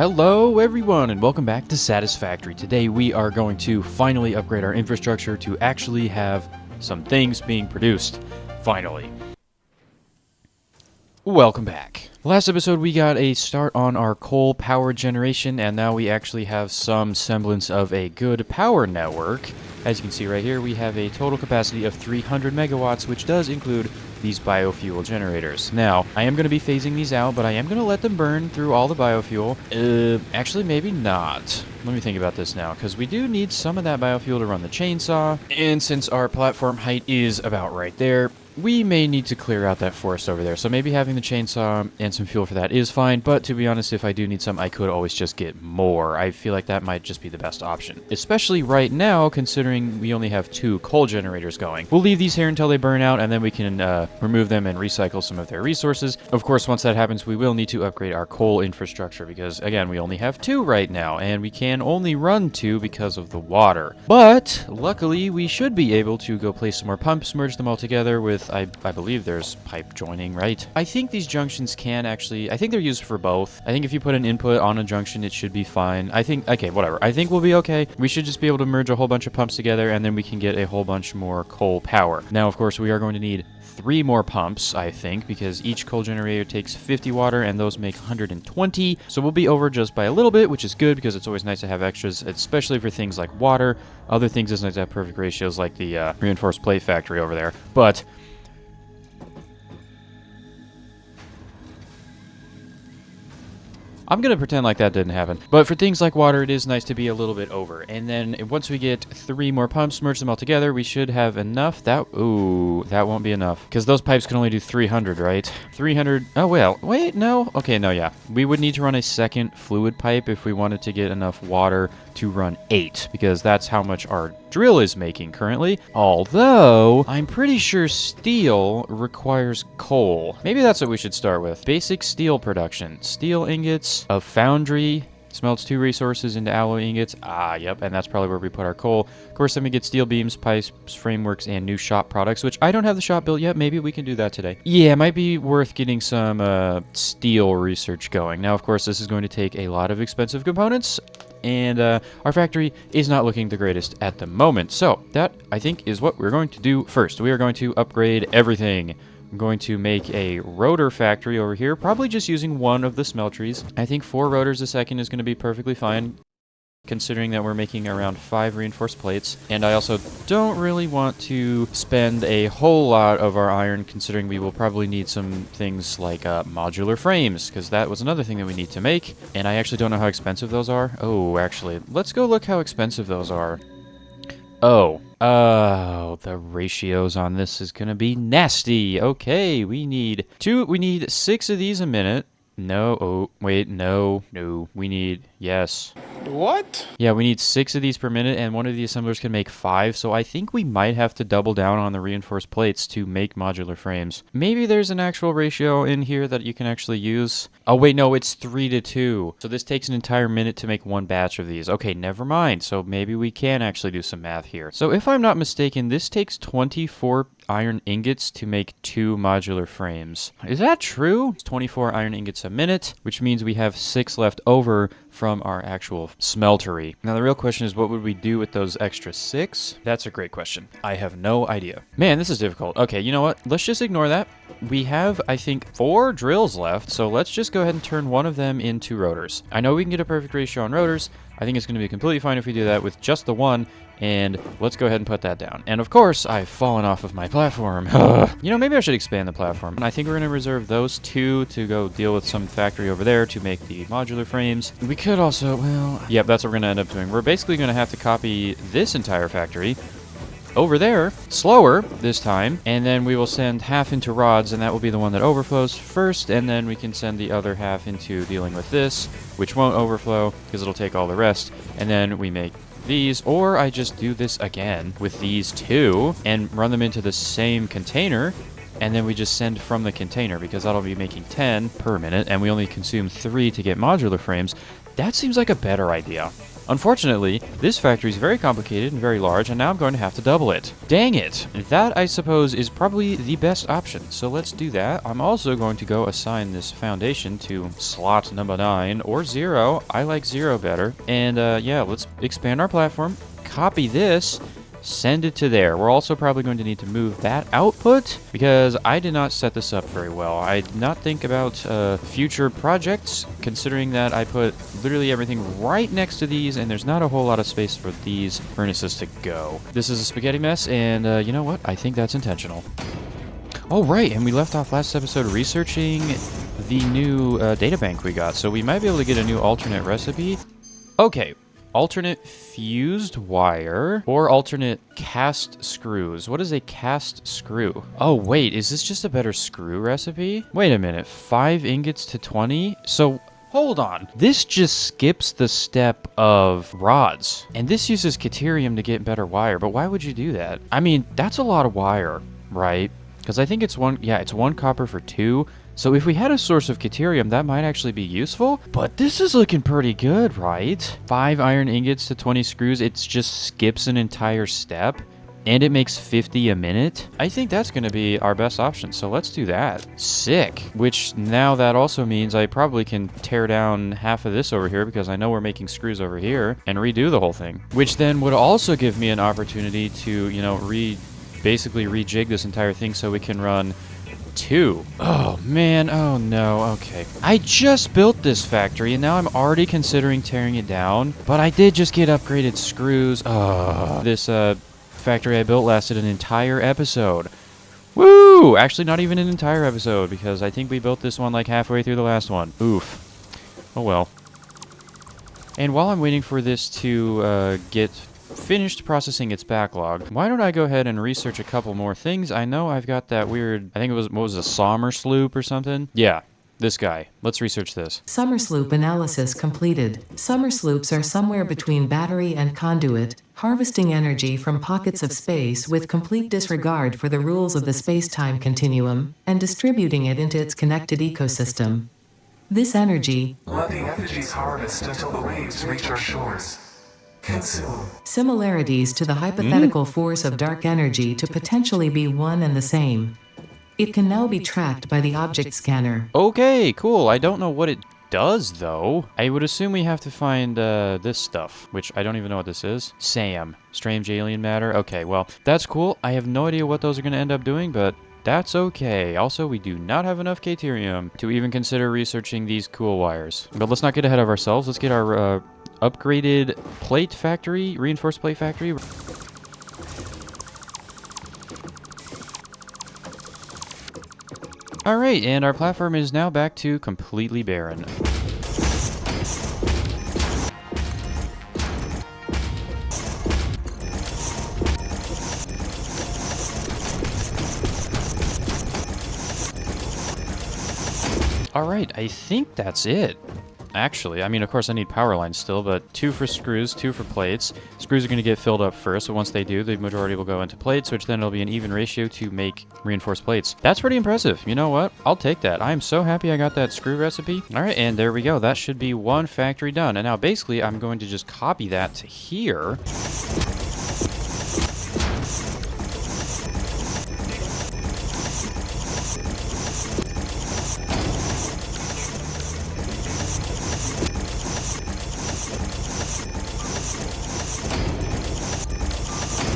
Hello everyone and welcome back to Satisfactory. Today we are going to finally upgrade our infrastructure to actually have some things being produced. Finally. Welcome back. Last episode we got a start on our coal power generation, and now we actually have some semblance of a good power network. As you can see right here, we have a total capacity of 300 megawatts, which does include these biofuel generators. Now, I am going to be phasing these out, but I am going to let them burn through all the biofuel. Actually, maybe not. Let me think about this now, because we do need some of that biofuel to run the chainsaw, and since our platform height is about right there, we may need to clear out that forest over there. So maybe having the chainsaw and some fuel for that is fine, but to be honest, if I do need some, I could always just get more. I feel like that might just be the best option, especially right now, considering we only have 2 coal generators going. We'll leave these here until they burn out, and then we can remove them and recycle some of their resources. Of course, once that happens, we will need to upgrade our coal infrastructure because, again, we only have 2 right now, and we can only run 2 because of the water. But luckily, we should be able to go place some more pumps, merge them all together with, I believe there's pipe joining, right? I think these junctions can actually, I think they're used for both. I think if you put an input on a junction, it should be fine. I think, okay, whatever. I think we'll be okay. We should just be able to merge a whole bunch of pumps together, and then we can get a whole bunch more coal power. Now, of course, we are going to need 3 more pumps, I think, because each coal generator takes 50 water, and those make 120. So we'll be over just by a little bit, which is good because it's always nice to have extras, especially for things like water. Other things it's nice to have perfect ratios, like the reinforced plate factory over there. But I'm going to pretend like that didn't happen. But for things like water, it is nice to be a little bit over. And then once we get 3 more pumps, merge them all together, we should have enough. That won't be enough. Because those pipes can only do 300, right? 300. Oh, well. Wait, no. Okay, no, yeah. We would need to run a second fluid pipe if we wanted to get enough water to run 8. Because that's how much our drill is making currently. Although, I'm pretty sure steel requires coal. Maybe that's what we should start with. Basic steel production. Steel ingots. A foundry smelts 2 resources into alloy ingots. Yep, and that's probably where we put our coal. Of course, then we get steel beams, pipes, frameworks, and new shop products, which I don't have the shop built yet. Maybe we can do that today. Yeah, it might be worth getting some steel research going. Now, of course, this is going to take a lot of expensive components, and our factory is not looking the greatest at the moment. So that, I think, is what we're going to do first. We are going to upgrade everything. I'm going to make a rotor factory over here, probably just using 1 of the smelteries. I think 4 rotors a second is going to be perfectly fine, considering that we're making around 5 reinforced plates. And I also don't really want to spend a whole lot of our iron, considering we will probably need some things like modular frames, because that was another thing that we need to make. And I actually don't know how expensive those are. Oh, actually, let's go look how expensive those are. Oh, the ratios on this is gonna be nasty. Okay, we need 6 of these a minute. No, oh, wait, no, we need, yes. What? Yeah, we need 6 of these per minute, and one of the assemblers can make 5, so I think we might have to double down on the reinforced plates to make modular frames. Maybe there's an actual ratio in here that you can actually use. Oh, wait, no, it's 3-2. So this takes an entire minute to make 1 batch of these. Okay, never mind. So maybe we can actually do some math here. So if I'm not mistaken, this takes 24 iron ingots to make 2 modular frames. Is that true? It's 24 iron ingots a minute, which means we have 6 left over from our actual smeltery. Now the real question is, what would we do with those extra 6? That's a great question. I have no idea. Man, this is difficult. Okay, you know what? Let's just ignore that. We have, I think, 4 drills left, so let's just go ahead and turn 1 of them into rotors. I know we can get a perfect ratio on rotors. I think it's going to be completely fine if we do that with just the 1, and let's go ahead and put that down. And of course, I've fallen off of my platform. You know, maybe I should expand the platform. And I think we're going to reserve those 2 to go deal with some factory over there to make the modular frames. We could also, well, yep, that's what we're going to end up doing. We're basically going to have to copy this entire factory over there, slower this time, and then we will send half into rods, and that will be the one that overflows first, and then we can send the other half into dealing with this, which won't overflow because it'll take all the rest, and then we make these, or I just do this again with these 2 and run them into the same container, and then we just send from the container, because that'll be making 10 per minute, and we only consume 3 to get modular frames. That seems like a better idea. Unfortunately, this factory is very complicated and very large, and now I'm going to have to double it. Dang it! That, I suppose, is probably the best option, so let's do that. I'm also going to go assign this foundation to slot number 9, or 0. I like 0 better. And, yeah, let's expand our platform, copy this, send it to there. We're also probably going to need to move that output because I did not set this up very well. I did not think about future projects, considering that I put literally everything right next to these, and there's not a whole lot of space for these furnaces to go. This is a spaghetti mess, and you know what? I think that's intentional. Oh, right, and we left off last episode researching the new data bank we got, so we might be able to get a new alternate recipe. Okay. Alternate fused wire or alternate cast screws. What is a cast screw? Oh, wait, is this just a better screw recipe? Wait a minute, 5 ingots to 20? So, hold on. This just skips the step of rods. And this uses Caterium to get better wire, but why would you do that? I mean, that's a lot of wire, right? Because I think it's it's 1 copper for 2. So if we had a source of Caterium, that might actually be useful. But this is looking pretty good, right? 5 iron ingots to 20 screws. It just skips an entire step. And it makes 50 a minute. I think that's going to be our best option. So let's do that. Sick. Which now that also means I probably can tear down half of this over here because I know we're making screws over here and redo the whole thing. Which then would also give me an opportunity to, you know, basically rejig this entire thing so we can run 2. Oh man, oh no, okay. I just built this factory and now I'm already considering tearing it down, but I did just get upgraded screws. This factory I built lasted an entire episode. Woo! Actually, not even an entire episode because I think we built this one like halfway through the last one. Oof. Oh well. And while I'm waiting for this to get finished processing its backlog, why don't I go ahead and research a couple more things? I know I've got that weird, I think it was, what was a Sommer sloop or something? Yeah, this guy. Let's research this. Sommer sloop analysis completed. Sommer sloops are somewhere between battery and conduit, harvesting energy from pockets of space with complete disregard for the rules of the space-time continuum, and distributing it into its connected ecosystem. This energy, let the effigies harvest until the waves reach our shores. Consume. Similarities to the hypothetical force of dark energy to potentially be one and the same. It can now be tracked by the object scanner. Okay, cool. I don't know what it does, though. I would assume we have to find this stuff, which I don't even know what this is. SAM. Strange alien matter. Okay, well, that's cool. I have no idea what those are going to end up doing, but that's okay. Also, we do not have enough Caterium to even consider researching these cool wires. But let's not get ahead of ourselves. Let's get our upgraded plate factory, reinforced plate factory. Alright, and our platform is now back to completely barren. Alright, I think that's it. Actually, I mean, of course I need power lines still, but 2 for screws, 2 for plates. Screws are going to get filled up first, so once they do, the majority will go into plates, which then it'll be an even ratio to make reinforced plates. That's pretty impressive. You know what? I'll take that. I'm so happy I got that screw recipe. All right, and there we go. That should be 1 factory done. And now basically I'm going to just copy that to here.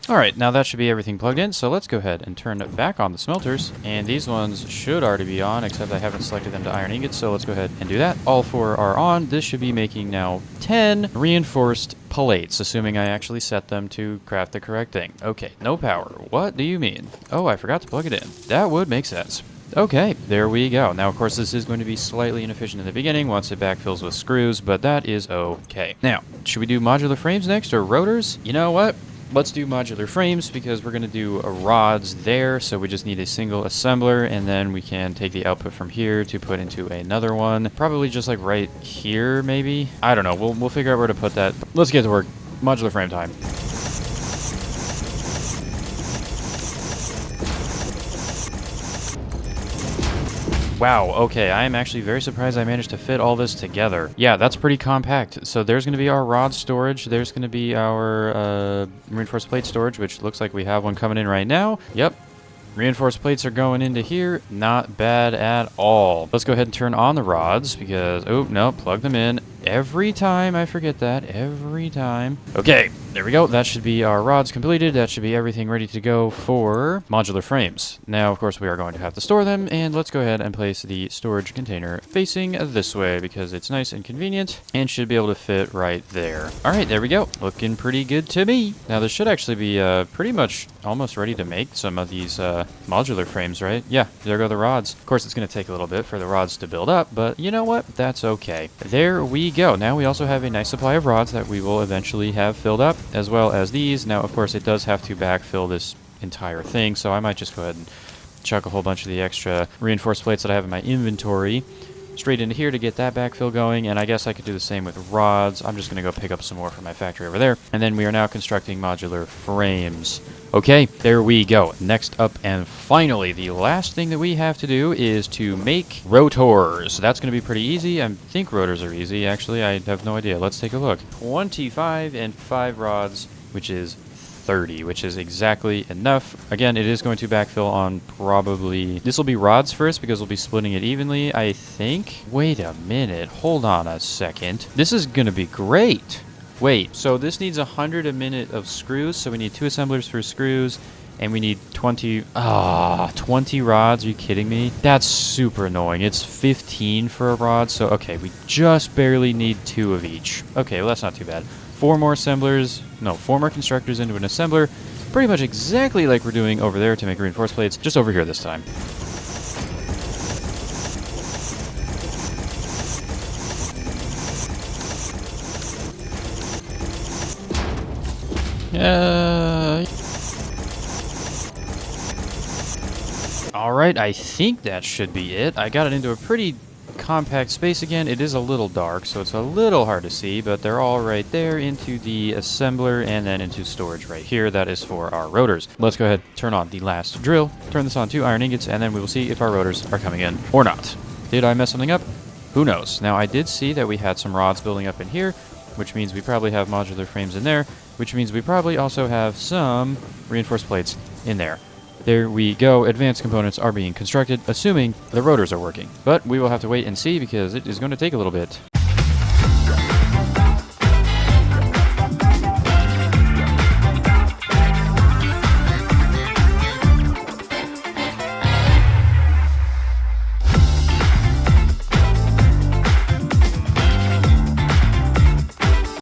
Alright, now that should be everything plugged in, so let's go ahead and turn back on the smelters. And these ones should already be on, except I haven't selected them to iron ingots, so let's go ahead and do that. All 4 are on. This should be making now 10 reinforced plates, assuming I actually set them to craft the correct thing. Okay, no power. What do you mean? Oh, I forgot to plug it in. That would make sense. Okay, there we go. Now, of course, this is going to be slightly inefficient in the beginning once it backfills with screws, but that is okay. Now, should we do modular frames next, or rotors? You know what? Let's do modular frames because we're going to do rods there, so we just need a single assembler, and then we can take the output from here to put into another one. Probably just like right here, maybe? I don't know. We'll figure out where to put that. Let's get to work. Modular frame time. Wow, okay, I am actually very surprised I managed to fit all this together. Yeah, that's pretty compact. So there's going to be our rod storage. There's going to be our reinforced plate storage, which looks like we have one coming in right now. Yep. Reinforced plates are going into here. Not bad at all. Let's go ahead and turn on the rods because, oh, no, plug them in. Every time I forget that. Every time. Okay, there we go. That should be our rods completed. That should be everything ready to go for modular frames. Now, of course, we are going to have to store them, and let's go ahead and place the storage container facing this way because it's nice and convenient and should be able to fit right there. All right, there we go. Looking pretty good to me. Now, this should actually be pretty much almost ready to make some of these modular frames, right? Yeah, there go the rods. Of course, it's going to take a little bit for the rods to build up, but you know what? That's okay. There we go. Now we also have a nice supply of rods that we will eventually have filled up, as well as these. Now, of course, it does have to backfill this entire thing, so I might just go ahead and chuck a whole bunch of the extra reinforced plates that I have in my inventory straight into here to get that backfill going, and I guess I could do the same with rods. I'm just going to go pick up some more from my factory over there, and then we are now constructing modular frames. Okay, there we go. Next up, and finally, the last thing that we have to do is to make rotors. That's going to be pretty easy. I think rotors are easy, actually. I have no idea. Let's take a look. 25 and 5 rods, which is 30, which is exactly enough. Again, it is going to backfill on probably... This will be rods first because we'll be splitting it evenly, I think. Wait a minute. Hold on a second. This is going to be great. Wait, so this needs 100 a minute of screws, so we need 2 assemblers for screws, and we need 20 rods. Are you kidding me? That's super annoying. It's 15 for a rod, so okay, we just barely need 2 of each. Okay, well, that's not too bad. 4 more assemblers, no, 4 more constructors into an assembler, pretty much exactly like we're doing over there to make reinforced plates, just over here this time. Alright, I think that should be it. I got it into a pretty compact space again. It is a little dark, so it's a little hard to see, but they're all right there into the assembler and then into storage right here. That is for our rotors. Let's go ahead, turn on the last drill, turn this on 2 iron ingots, and then we will see if our rotors are coming in or not. Did I mess something up? Who knows? Now, I did see that we had some rods building up in here, which means we probably have modular frames in there, which means we probably also have some reinforced plates in there. There we go. Advanced components are being constructed, assuming the rotors are working. But we will have to wait and see because it is going to take a little bit.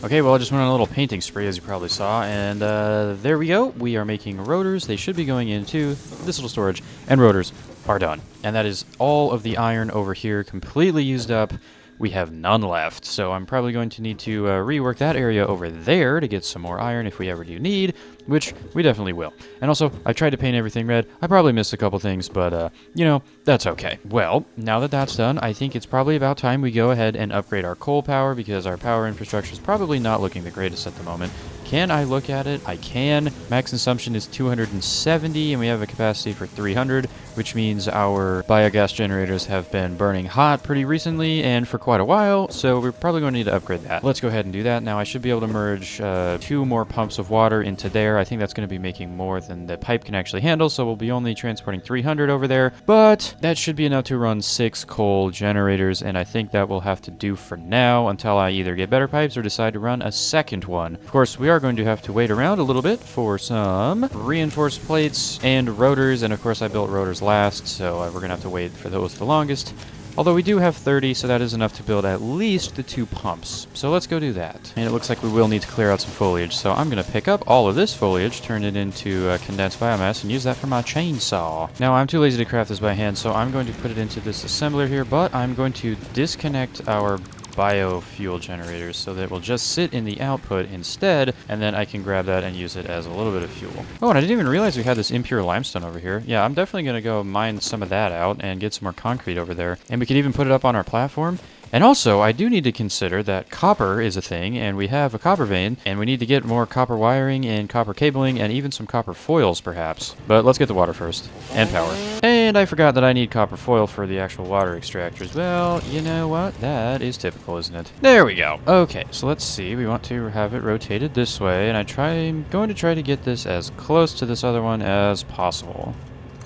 Okay, well, I just went on a little painting spree, as you probably saw, and there we go. We are making rotors. They should be going into this little storage, and rotors are done. And that is all of the iron over here completely used up. We have none left, so I'm probably going to need to rework that area over there to get some more iron if we ever do need, which we definitely will. And also, I tried to paint everything red. I probably missed a couple things, but, you know, that's okay. Well, now that that's done, I think it's probably about time we go ahead and upgrade our coal power because our power infrastructure is probably not looking the greatest at the moment. Can I look at it? I can. Max consumption is 270, and we have a capacity for 300, which means our biogas generators have been burning hot pretty recently and for quite a while, so we're probably going to need to upgrade that. Let's go ahead and do that. Now, I should be able to merge 2 more pumps of water into there. I think that's going to be making more than the pipe can actually handle, so we'll be only transporting 300 over there, but that should be enough to run 6 coal generators, and I think that will have to do for now until I either get better pipes or decide to run a second one. Of course, we are going to have to wait around a little bit for some reinforced plates and rotors, and of course I built rotors last, so we're going to have to wait for those the longest. Although we do have 30, so that is enough to build at least the 2 pumps. So let's go do that. And it looks like we will need to clear out some foliage, so I'm going to pick up all of this foliage, turn it into condensed biomass, and use that for my chainsaw. Now, I'm too lazy to craft this by hand, so I'm going to put it into this assembler here, but I'm going to disconnect our biofuel generators so that it will just sit in the output instead, and then I can grab that and use it as a little bit of fuel. Oh, and I didn't even realize we had this impure limestone over here. Yeah, I'm definitely going to go mine some of that out and get some more concrete over there. And we could even put it up on our platform. And also, I do need to consider that copper is a thing, and we have a copper vein, and we need to get more copper wiring and copper cabling and even some copper foils, perhaps. But let's get the water first. And power. Hey! And I forgot that I need copper foil for the actual water extractors. Well, you know what? That is typical, isn't it? There we go. Okay, so let's see. We want to have it rotated this way, and I'm going to try to get this as close to this other one as possible.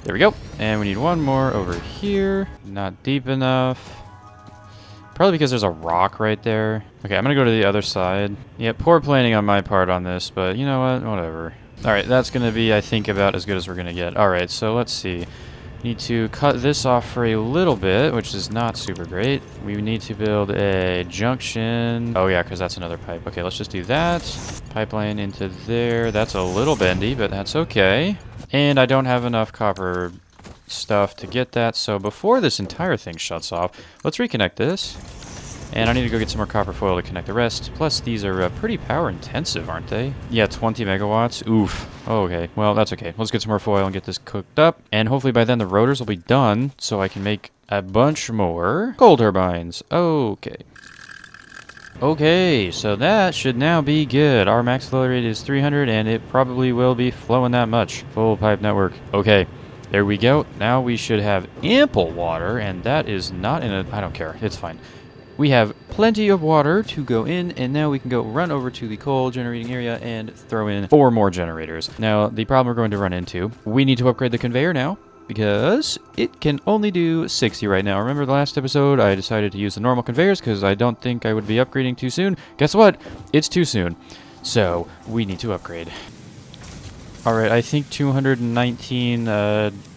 There we go. And we need one more over here. Not deep enough. Probably because there's a rock right there. Okay, I'm gonna go to the other side. Yeah, poor planning on my part on this, but you know what? Whatever. Alright, that's gonna be, I think, about as good as we're gonna get. Alright, so let's see. Need to cut this off for a little bit, which is not super great. We need to build a junction. Oh yeah, because that's another pipe. Okay, let's just do that. Pipeline into there. That's a little bendy, but that's okay. And I don't have enough copper stuff to get that, so before this entire thing shuts off, let's reconnect this. And I need to go get some more copper foil to connect the rest. Plus, these are pretty power intensive, aren't they? Yeah, 20 megawatts. Oof. Oh, okay. Well, that's okay. Let's get some more foil and get this cooked up. And hopefully by then the rotors will be done, so I can make a bunch more coal turbines. Okay. Okay, so that should now be good. Our max flow rate is 300, and it probably will be flowing that much. Full pipe network. Okay. There we go. Now we should have ample water, and that is not in a... I don't care. It's fine. We have plenty of water to go in, and now we can go run over to the coal generating area and throw in 4 more generators. Now, the problem we're going to run into, we need to upgrade the conveyor now, because it can only do 60 right now. Remember the last episode, I decided to use the normal conveyors because I don't think I would be upgrading too soon. Guess what? It's too soon. So, we need to upgrade. Alright, I think 219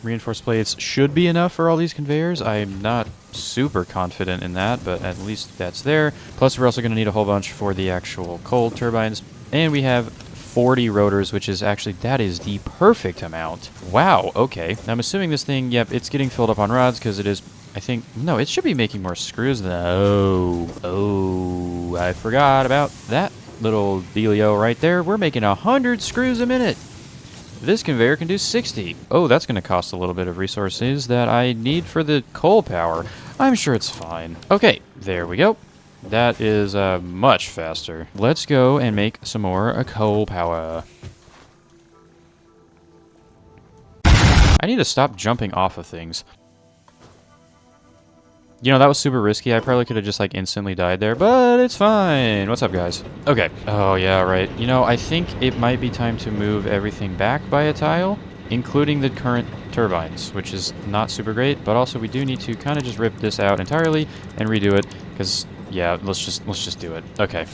reinforced plates should be enough for all these conveyors. I'm not super confident in that, but at least that's there. Plus, we're also going to need a whole bunch for the actual coal turbines. And we have 40 rotors, which is actually, that is the perfect amount. Wow, okay. I'm assuming this thing, yep, it's getting filled up on rods because it is, I think, no, it should be making more screws than, oh, I forgot about that little dealio right there. We're making 100 screws a minute. This conveyor can do 60. Oh, that's going to cost a little bit of resources that I need for the coal power. I'm sure it's fine. Okay, there we go. That is much faster. Let's go and make some more coal power. I need to stop jumping off of things. You know, that was super risky. I probably could have just, like, instantly died there, but it's fine. What's up, guys? Okay. Oh, yeah, right. You know, I think it might be time to move everything back by a tile, including the current turbines, which is not super great, but also we do need to kind of just rip this out entirely and redo it, because, yeah, let's just do it. Okay.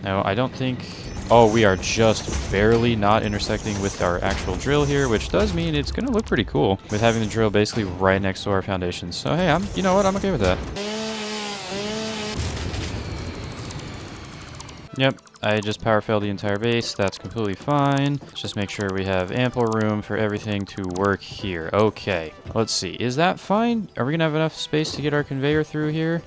No, I don't think... Oh, we are just barely not intersecting with our actual drill here, which does mean it's going to look pretty cool with having the drill basically right next to our foundations. So, hey, you know what? I'm okay with that. Yep, I just power failed the entire base. That's completely fine. Let's just make sure we have ample room for everything to work here. Okay, let's see. Is that fine? Are we going to have enough space to get our conveyor through here?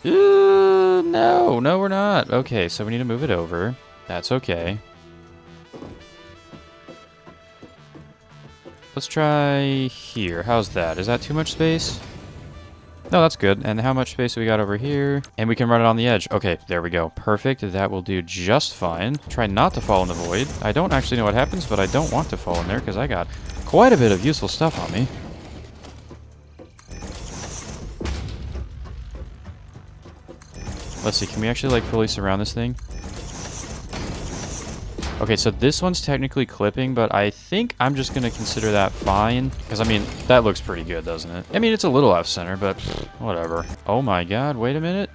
No, we're not. Okay, so we need to move it over. That's okay. Let's try here. How's that? Is that too much space? No, that's good. And how much space do we got over here? And we can run it on the edge. Okay, there we go. Perfect. That will do just fine. Try not to fall in the void. I don't actually know what happens, but I don't want to fall in there because I got quite a bit of useful stuff on me. Let's see. Can we actually, like, fully surround this thing? Okay, so this one's technically clipping, but I think I'm just going to consider that fine. Because, I mean, that looks pretty good, doesn't it? I mean, it's a little off-center, but whatever. Oh my god, wait a minute.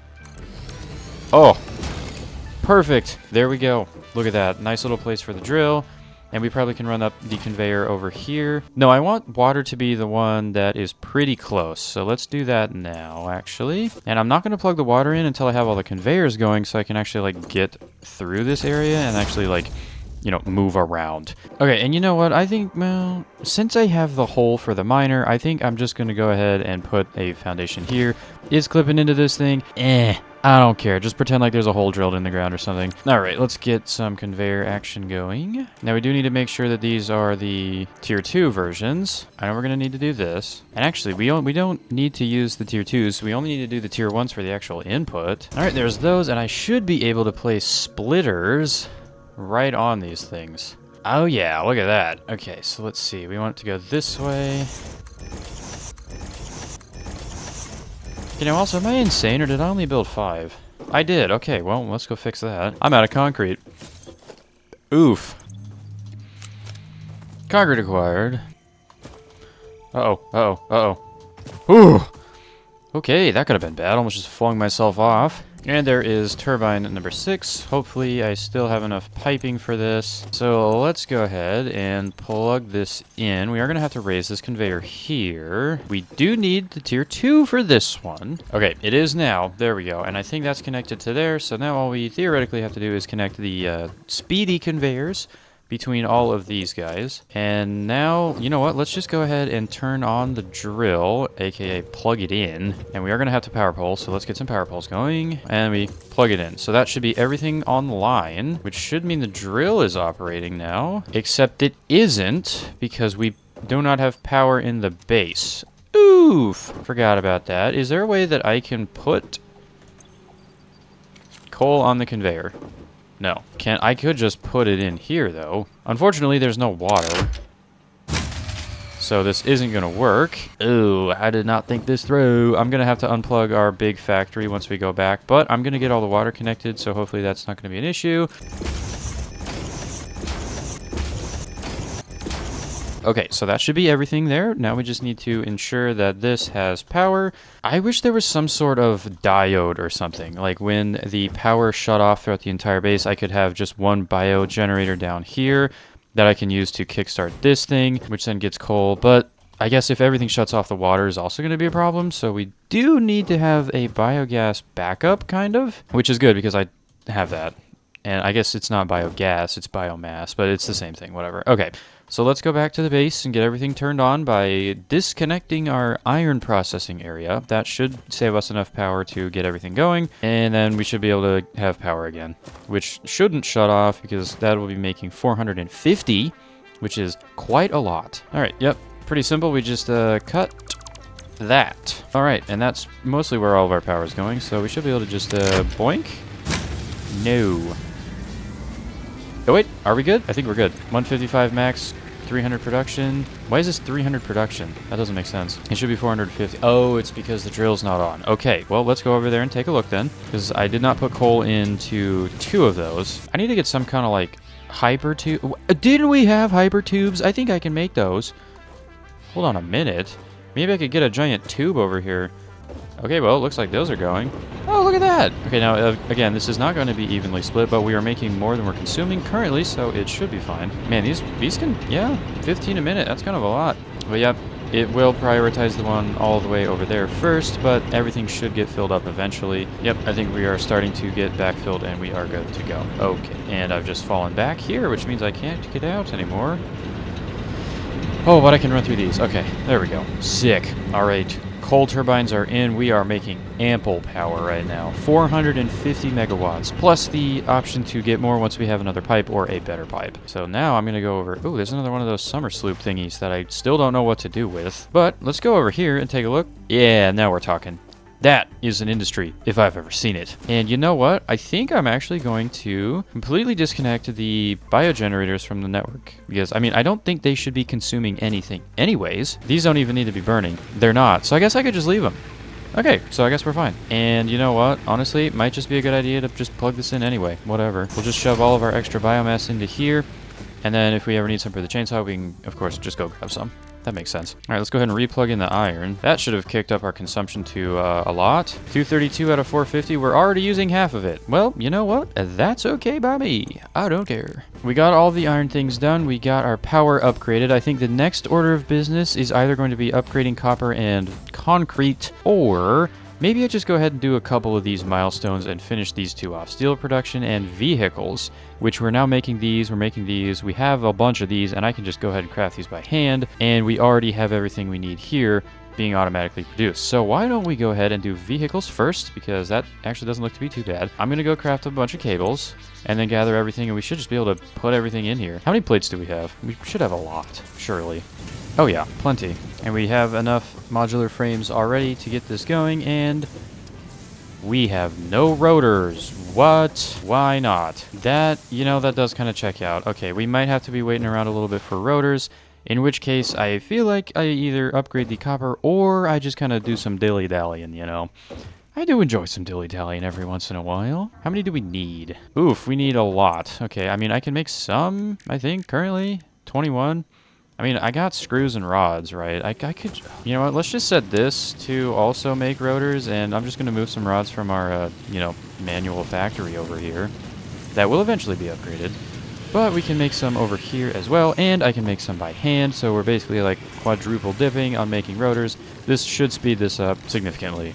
Oh, perfect. There we go. Look at that. Nice little place for the drill. And we probably can run up the conveyor over here. No, I want water to be the one that is pretty close. So let's do that now, actually. And I'm not going to plug the water in until I have all the conveyors going so I can actually, like, get through this area and actually, like, you know, move around. Okay, and you know what? I think, well, since I have the hole for the miner, I think I'm just going to go ahead and put a foundation here. Is clipping into this thing? I don't care. Just pretend like there's a hole drilled in the ground or something. All right, let's get some conveyor action going. Now, we do need to make sure that these are the tier 2 versions. I know we're going to need to do this. And actually, we don't need to use the tier 2s. We only need to do the tier 1s for the actual input. All right, there's those, and I should be able to place splitters right on these things. Oh, yeah, look at that. Okay, so let's see. We want it to go this way. You know, also, am I insane or did I only build 5? I did. Okay, well, let's go fix that. I'm out of concrete. Oof. Concrete acquired. Uh-oh, uh-oh, uh-oh. Ooh! Okay, that could have been bad. Almost just flung myself off. And there is turbine number 6. Hopefully I still have enough piping for this. So let's go ahead and plug this in. We are going to have to raise this conveyor here. We do need the tier 2 for this one. Okay, it is now. There we go. And I think that's connected to there. So now all we theoretically have to do is connect the speedy conveyors between all of these guys. And now, you know what? Let's just go ahead and turn on the drill, aka plug it in. And we are going to have to power pole, so let's get some power poles going. And we plug it in. So that should be everything on the line, which should mean the drill is operating now. Except it isn't, because we do not have power in the base. Oof! Forgot about that. Is there a way that I can put coal on the conveyor? No. I could just put it in here, though. Unfortunately, there's no water. So this isn't going to work. Ooh, I did not think this through. I'm going to have to unplug our big factory once we go back. But I'm going to get all the water connected, so hopefully that's not going to be an issue. Okay, so that should be everything there. Now we just need to ensure that this has power. I wish there was some sort of diode or something. Like when the power shut off throughout the entire base, I could have just one bio generator down here that I can use to kickstart this thing, which then gets coal. But I guess if everything shuts off, the water is also going to be a problem. So we do need to have a biogas backup, kind of, which is good because I have that. And I guess it's not biogas, it's biomass, but it's the same thing, whatever. Okay, so let's go back to the base and get everything turned on by disconnecting our iron processing area. That should save us enough power to get everything going, and then we should be able to have power again, which shouldn't shut off because that will be making 450, which is quite a lot. All right, yep, pretty simple. We just cut that. All right, and that's mostly where all of our power is going, so we should be able to just boink. No. Oh wait, are we good? I think we're good. 155 max, 300 production. Why is this 300 production? That doesn't make sense. It should be 450. Oh, it's because the drill's not on. Okay, well, let's go over there and take a look then, because I did not put coal into 2 of those. I need to get some kind of like hyper tube. Didn't we have hyper tubes? I think I can make those. Hold on a minute. Maybe I could get a giant tube over here. Okay, well, it looks like those are going. Oh, look at that! Okay, now, again, this is not going to be evenly split, but we are making more than we're consuming currently, so it should be fine. Man, these can, yeah, 15 a minute, that's kind of a lot. But yeah, it will prioritize the one all the way over there first, but everything should get filled up eventually. Yep, I think we are starting to get backfilled, and we are good to go. Okay, and I've just fallen back here, which means I can't get out anymore. Oh, but I can run through these. Okay, there we go. Sick. All right. Coal turbines are in. We are making ample power right now. 450 megawatts, plus the option to get more once we have another pipe or a better pipe. So now I'm going to go over... Ooh, there's another one of those summer sloop thingies that I still don't know what to do with. But let's go over here and take a look. Yeah, now we're talking. That is an industry, if I've ever seen it. And you know what? I think I'm actually going to completely disconnect the biogenerators from the network. Because, I mean, I don't think they should be consuming anything anyways. These don't even need to be burning. They're not. So I guess I could just leave them. Okay, so I guess we're fine. And you know what? Honestly, it might just be a good idea to just plug this in anyway. Whatever. We'll just shove all of our extra biomass into here. And then if we ever need some for the chainsaw, we can, of course, just go grab some. That makes sense. All right, let's go ahead and replug in the iron. That should have kicked up our consumption to a lot. 232 out of 450. We're already using half of it. Well, you know what? That's okay by me. I don't care. We got all the iron things done. We got our power upgraded. I think the next order of business is either going to be upgrading copper and concrete, or maybe I just go ahead and do a couple of these milestones and finish these 2 off. Steel production and vehicles, which we're now making these. We're making these. We have a bunch of these, and I can just go ahead and craft these by hand. And we already have everything we need here being automatically produced. So why don't we go ahead and do vehicles first, because that actually doesn't look to be too bad. I'm going to go craft a bunch of cables and then gather everything, and we should just be able to put everything in here. How many plates do we have? We should have a lot, surely. Oh yeah, plenty. And we have enough modular frames already to get this going, and we have no rotors. What? Why not? That, you know, that does kind of check out. Okay, we might have to be waiting around a little bit for rotors, In which case, I feel like I either upgrade the copper or I just kind of do some dilly-dallying, you know? I do enjoy some dilly-dallying every once in a while. How many do we need? Oof, we need a lot. Okay, I mean, I can make some, I think, currently. 21. I mean, I got screws and rods, right? I could... You know what? Let's just set this to also make rotors, and I'm just going to move some rods from our, you know, manual factory over here. That will eventually be upgraded. But we can make some over here as well, and I can make some by hand, so we're basically like quadruple dipping on making rotors. This should speed this up significantly.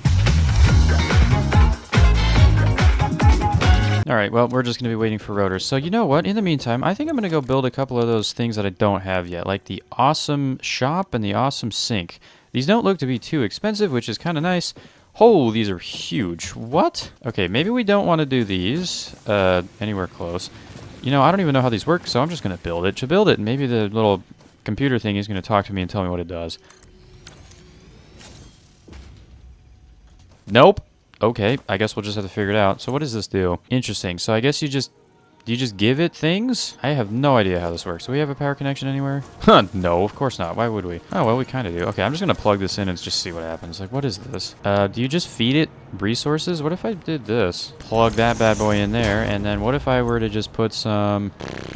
Alright, well, we're just going to be waiting for rotors. So you know what? In the meantime, I think I'm going to go build a couple of those things that I don't have yet, like the awesome shop and the awesome sink. These don't look to be too expensive, which is kind of nice. Oh, these are huge. What? Okay, maybe we don't want to do these anywhere close. You know, I don't even know how these work, so I'm just going to build it. To build it, maybe the little computer thing is going to talk to me and tell me what it does. Nope. Okay, I guess we'll just have to figure it out. So what does this do? Interesting. So I guess do you just give it things? I have no idea how this works. Do we have a power connection anywhere? Huh, no, of course not. Why would we? Oh, well, we kind of do. Okay, I'm just going to plug this in and just see what happens. Like, what is this? Do you just feed it resources? What if I did this? Plug that bad boy in there, and then what if I were to just put some,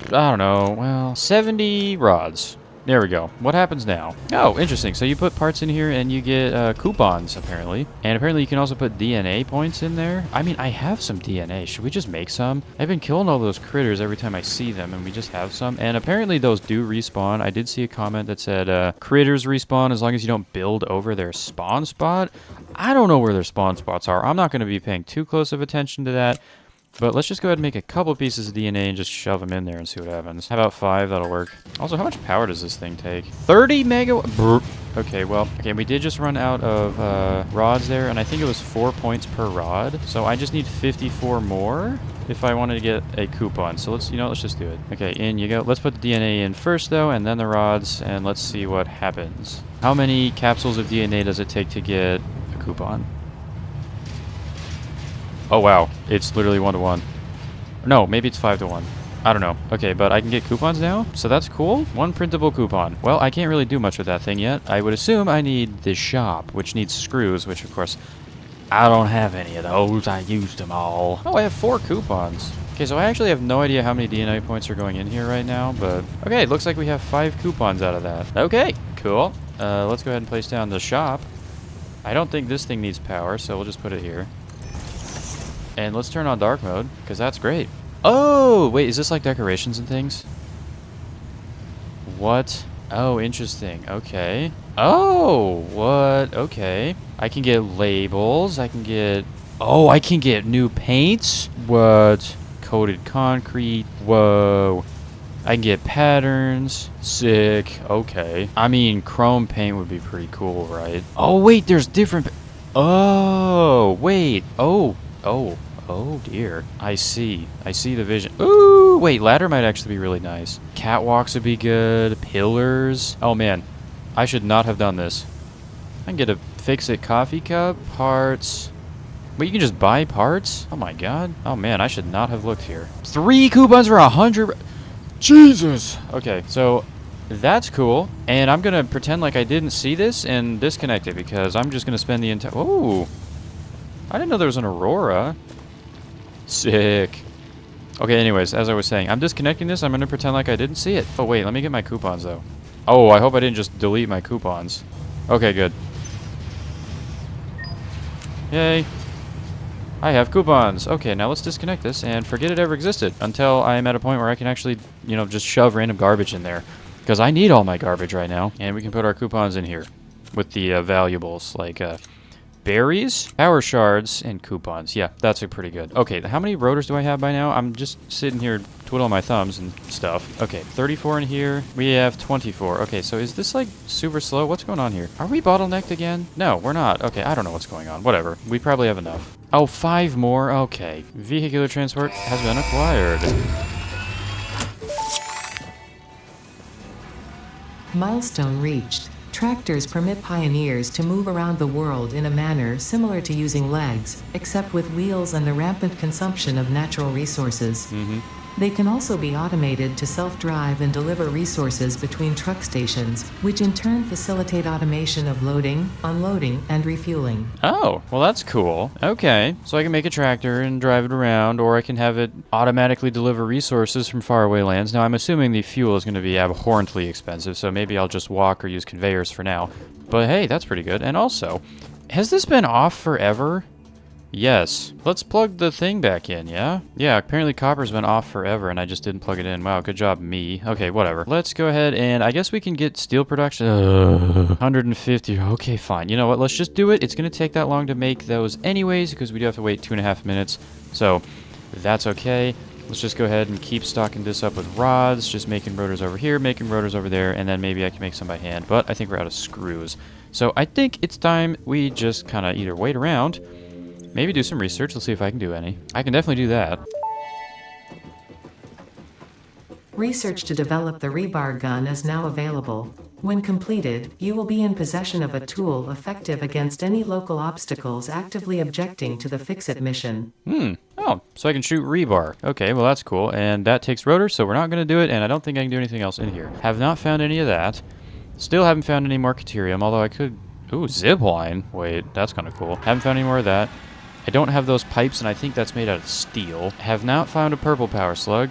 I don't know, well, 70 rods. There we go. What happens now? Oh, interesting. So you put parts in here and you get coupons, apparently. And apparently you can also put DNA points in there. I mean, I have some DNA. Should we just make some? I've been killing all those critters every time I see them, and we just have some. And apparently those do respawn. I did see a comment that said critters respawn as long as you don't build over their spawn spot. I don't know where their spawn spots are. I'm not going to be paying too close of attention to that. But let's just go ahead and make a couple pieces of DNA and just shove them in there and see what happens. How about 5? That'll work. Also, how much power does this thing take? 30 mega... Okay, well, okay, we did just run out of rods there, and I think it was 4 points per rod. So I just need 54 more if I wanted to get a coupon. So let's, you know, let's just do it. Okay, in you go. Let's put the DNA in first, though, and then the rods, and let's see what happens. How many capsules of DNA does it take to get a coupon? Oh, wow. It's literally 1 to 1. No, maybe it's 5 to 1. I don't know. Okay, but I can get coupons now, so that's cool. 1 printable coupon. Well, I can't really do much with that thing yet. I would assume I need the shop, which needs screws, which, of course, I don't have any of those. I used them all. Oh, I have 4 coupons. Okay, so I actually have no idea how many DNA points are going in here right now, but... Okay, it looks like we have 5 coupons out of that. Okay, cool. Let's go ahead and place down the shop. I don't think this thing needs power, so we'll just put it here. And let's turn on dark mode, because that's great. Oh, wait, is this like decorations and things? What? Oh, interesting. Okay. Oh, what? Okay. I can get labels. I can get... Oh, I can get new paints? What? Coated concrete. Whoa. I can get patterns. Sick. Okay. I mean, chrome paint would be pretty cool, right? Oh, wait, there's different... Oh, wait. Oh, oh. Oh dear. I see. I see the vision. Ooh, wait, ladder might actually be really nice. Catwalks would be good. Pillars. Oh man, I should not have done this. I can get a fix-it coffee cup. Parts. Wait, you can just buy parts? Oh my god. Oh man, I should not have looked here. 3 coupons for 100. Jesus. Okay, so that's cool. And I'm gonna pretend like I didn't see this and disconnect it because I'm just gonna spend the entire... Ooh. I didn't know there was an aurora. Sick. Okay, anyways, as I was saying, I'm disconnecting this. I'm going to pretend like I didn't see it. Oh, wait, let me get my coupons, though. Oh, I hope I didn't just delete my coupons. Okay, good. Yay. I have coupons. Okay, now let's disconnect this and forget it ever existed until I'm at a point where I can actually, you know, just shove random garbage in there. Because I need all my garbage right now. And we can put our coupons in here with the valuables, like... berries, power shards, and coupons. Yeah, that's pretty good. Okay, how many rotors do I have by now? I'm just sitting here twiddling my thumbs and stuff. Okay, 34 in here. We have 24. Okay, so is this like super slow? What's going on here? Are we bottlenecked again? No, we're not. Okay, I don't know what's going on. Whatever. We probably have enough. Oh, 5 more. Okay. Vehicular transport has been acquired. Milestone reached. Tractors permit pioneers to move around the world in a manner similar to using legs, except with wheels and the rampant consumption of natural resources. They can also be automated to self-drive and deliver resources between truck stations, which in turn facilitate automation of loading, unloading, and refueling. Oh, well that's cool. Okay, so I can make a tractor and drive it around, or I can have it automatically deliver resources from faraway lands. Now I'm assuming the fuel is going to be abhorrently expensive, so maybe I'll just walk or use conveyors for now. But hey, that's pretty good. And also, has this been off forever? Yes. Let's plug the thing back in, yeah? Yeah, apparently copper's been off forever and I just didn't plug it in. Wow, good job, me. Okay, whatever. Let's go ahead and I guess we can get steel production. 150. Okay, fine. You know what? Let's just do it. It's going to take that long to make those anyways because we do have to wait 2.5 minutes. So that's okay. Let's just go ahead and keep stocking this up with rods, just making rotors over here, making rotors over there, and then maybe I can make some by hand. But I think we're out of screws. So I think it's time we just kind of either wait around, maybe do some research. Let's see if I can do any. I can definitely do that. Research to develop the rebar gun is now available. When completed, you will be in possession of a tool effective against any local obstacles actively objecting to the Fix-It mission. Oh, so I can shoot rebar. Okay, well that's cool. And that takes rotors, so we're not going to do it, and I don't think I can do anything else in here. Have not found any of that. Still haven't found any more Caterium, although I could... Ooh, zipline. Wait, that's kind of cool. Haven't found any more of that. I don't have those pipes, and I think that's made out of steel. Have not found a purple power slug.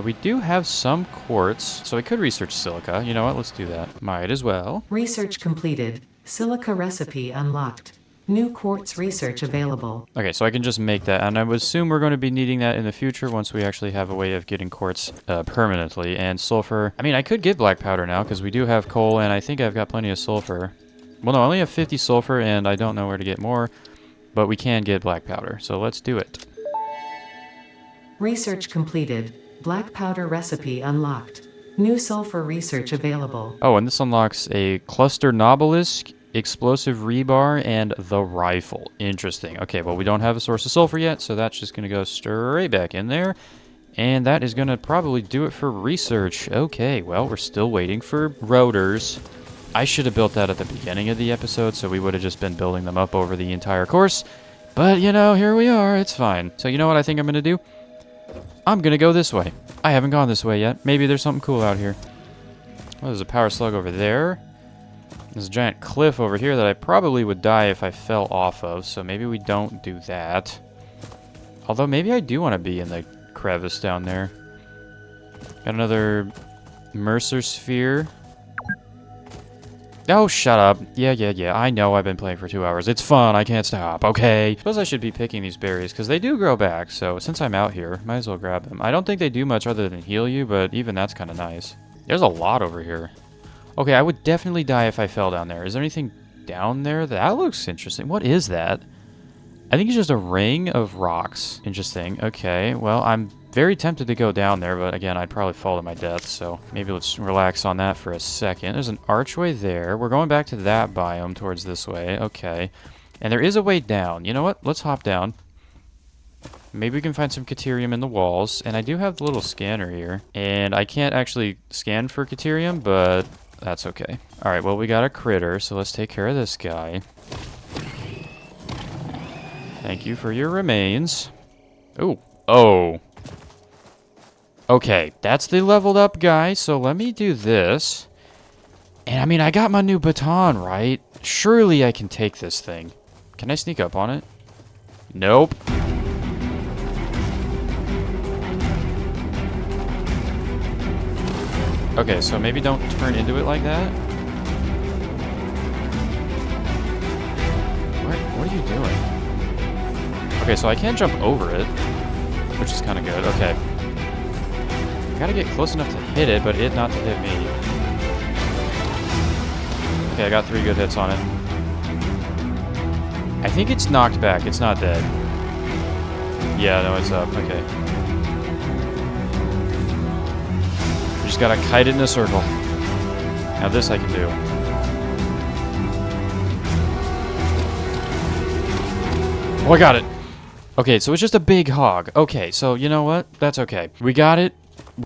We do have some quartz, so I could research silica. You know what? Let's do that. Might as well. Research completed. Silica recipe unlocked. New quartz research available. Okay, so I can just make that, and I would assume we're going to be needing that in the future once we actually have a way of getting quartz permanently. And sulfur. I mean, I could get black powder now, because we do have coal, and I think I've got plenty of sulfur. Well, no, I only have 50 sulfur, and I don't know where to get more, but we can get black powder, so let's do it. Research completed. Black powder recipe unlocked. New sulfur research available. Oh, and this unlocks a cluster obelisk, explosive rebar, and the rifle. Interesting. Okay, well, we don't have a source of sulfur yet, so that's just going to go straight back in there. And that is going to probably do it for research. Okay, well, we're still waiting for rotors. I should have built that at the beginning of the episode, so we would have just been building them up over the entire course. But, you know, here we are. It's fine. So you know what I think I'm going to do? I'm going to go this way. I haven't gone this way yet. Maybe there's something cool out here. Oh, there's a power slug over there. There's a giant cliff over here that I probably would die if I fell off of, so maybe we don't do that. Although maybe I do want to be in the crevice down there. Got another Mercer sphere. Oh, shut up. Yeah. I know I've been playing for 2 hours. It's fun. I can't stop. Okay. Suppose I should be picking these berries, because they do grow back. So since I'm out here, might as well grab them. I don't think they do much other than heal you, but even that's kind of nice. There's a lot over here. Okay, I would definitely die if I fell down there. Is there anything down there? That looks interesting. What is that? I think it's just a ring of rocks. Interesting. Okay, well, I'm very tempted to go down there, but again, I'd probably fall to my death, so maybe let's relax on that for a second. There's an archway there. We're going back to that biome towards this way. Okay. And there is a way down. You know what? Let's hop down. Maybe we can find some Caterium in the walls. And I do have the little scanner here. And I can't actually scan for Caterium, but that's okay. Alright, well, we got a critter, so let's take care of this guy. Thank you for your remains. Ooh. Oh. Okay, that's the leveled up guy, so let me do this. And I mean, I got my new baton, right? Surely I can take this thing. Can I sneak up on it? Nope. Okay, so maybe don't turn into it like that. What are you doing? Okay, so I can jump over it, which is kind of good. Okay. I gotta get close enough to hit it, but it not to hit me. Okay, I got 3 good hits on it. I think it's knocked back. It's not dead. Yeah, no, it's up. Okay. We just gotta kite it in a circle. Now this I can do. Oh, I got it. Okay, so it's just a big hog. Okay, so you know what? That's okay. We got it.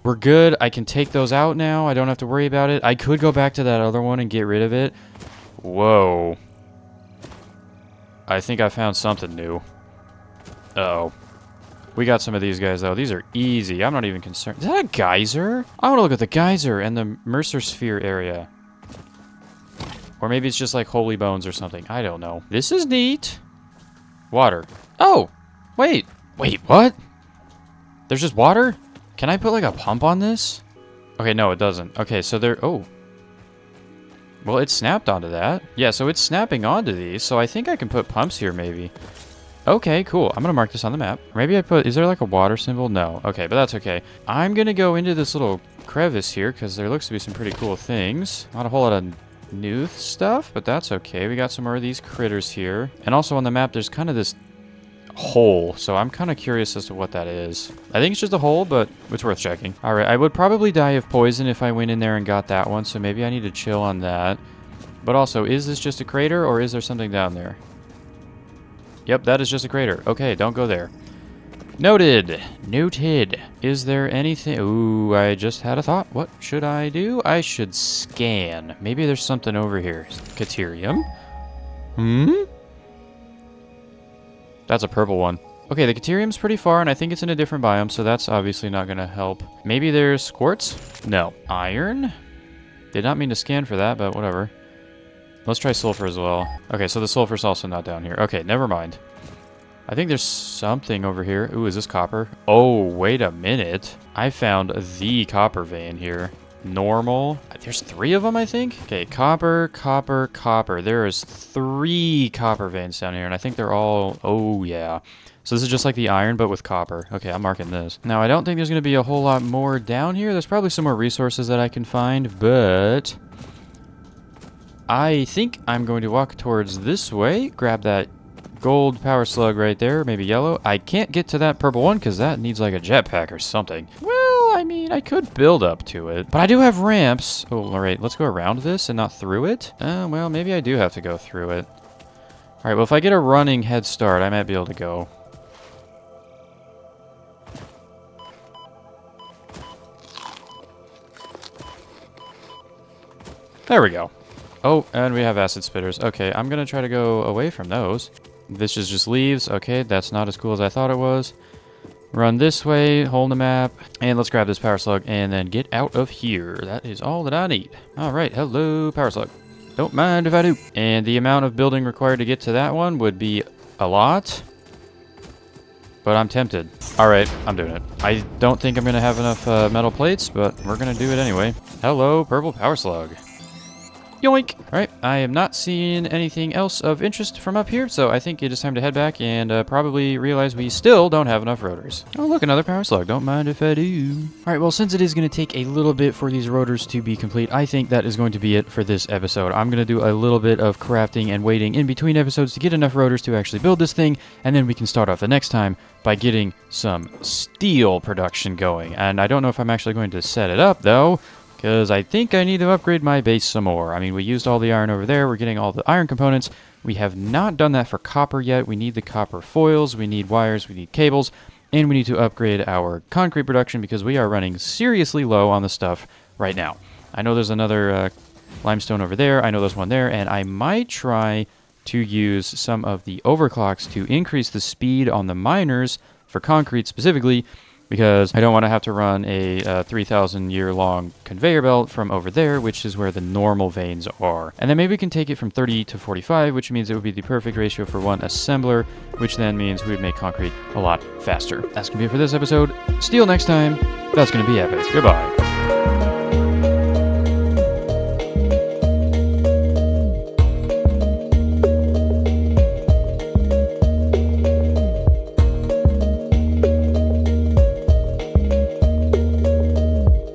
We're good. I can take those out now. I don't have to worry about it. I could go back to that other one and get rid of it. Whoa. I think I found something new. Uh-oh. We got some of these guys, though. These are easy. I'm not even concerned. Is that a geyser? I want to look at the geyser and the Mercer Sphere area. Or maybe it's just like Holy Bones or something. I don't know. This is neat. Water. Oh! Wait. Wait, what? There's just water? Can I put like a pump on this? Okay, no, it doesn't. Okay, so there... Oh. Well, it snapped onto that. Yeah, so it's snapping onto these, so I think I can put pumps here, maybe. Okay, cool. I'm going to mark this on the map. Maybe I put... Is there like a water symbol? No. Okay, but that's okay. I'm going to go into this little crevice here, because there looks to be some pretty cool things. Not a whole lot of new stuff, but that's okay. We got some more of these critters here. And also on the map, there's kind of this hole, so I'm kind of curious as to what that is. I think it's just a hole, but it's worth checking. All right, I would probably die of poison if I went in there and got that one, so maybe I need to chill on that. But also, is this just a crater, or is there something down there? Yep, that is just a crater. Okay, don't go there. Noted. Noted. Is there anything... Ooh, I just had a thought. What should I do? I should scan. Maybe there's something over here. Caterium? That's a purple one. Okay, the Caterium's pretty far, and I think it's in a different biome, so that's obviously not going to help. Maybe there's quartz? No. Iron? Did not mean to scan for that, but whatever. Let's try sulfur as well. Okay, so the sulfur's also not down here. Okay, never mind. I think there's something over here. Ooh, is this copper? Oh, wait a minute. I found the copper vein here. Normal. There's 3 of them, I think. Okay, copper, copper, copper. There is 3 copper veins down here, and I think they're all... Oh, yeah. So this is just like the iron, but with copper. Okay, I'm marking this. Now, I don't think there's going to be a whole lot more down here. There's probably some more resources that I can find, but... I think I'm going to walk towards this way, grab that gold power slug right there, maybe yellow. I can't get to that purple one because that needs like a jetpack or something. Well, I mean, I could build up to it, but I do have ramps. Oh, all right, let's go around this and not through it. Well, maybe I do have to go through it. All right, well, if I get a running head start, I might be able to go. There we go. Oh, and we have acid spitters. Okay, I'm going to try to go away from those. This is just leaves. Okay, that's not as cool as I thought it was. Run this way, hold the map, and let's grab this power slug and then get out of here. That is all that I need. All right, hello, power slug. Don't mind if I do. And the amount of building required to get to that one would be a lot, but I'm tempted. All right, I'm doing it. I don't think I'm going to have enough metal plates, but we're going to do it anyway. Hello, purple power slug. Yoink! Alright, I am not seeing anything else of interest from up here, so I think it is time to head back and probably realize we still don't have enough rotors. Oh, look, another power slug. Don't mind if I do. Alright, well, since it is going to take a little bit for these rotors to be complete, I think that is going to be it for this episode. I'm going to do a little bit of crafting and waiting in between episodes to get enough rotors to actually build this thing, and then we can start off the next time by getting some steel production going. And I don't know if I'm actually going to set it up, though, because I think I need to upgrade my base some more. I mean, we used all the iron over there. We're getting all the iron components. We have not done that for copper yet. We need the copper foils. We need wires. We need cables. And we need to upgrade our concrete production because we are running seriously low on the stuff right now. I know there's another limestone over there. I know there's one there. And I might try to use some of the overclocks to increase the speed on the miners for concrete specifically, because I don't want to have to run a 3,000-year-long conveyor belt from over there, which is where the normal veins are. And then maybe we can take it from 30 to 45, which means it would be the perfect ratio for one assembler, which then means we would make concrete a lot faster. That's going to be it for this episode. Steel next time. That's going to be epic. Goodbye.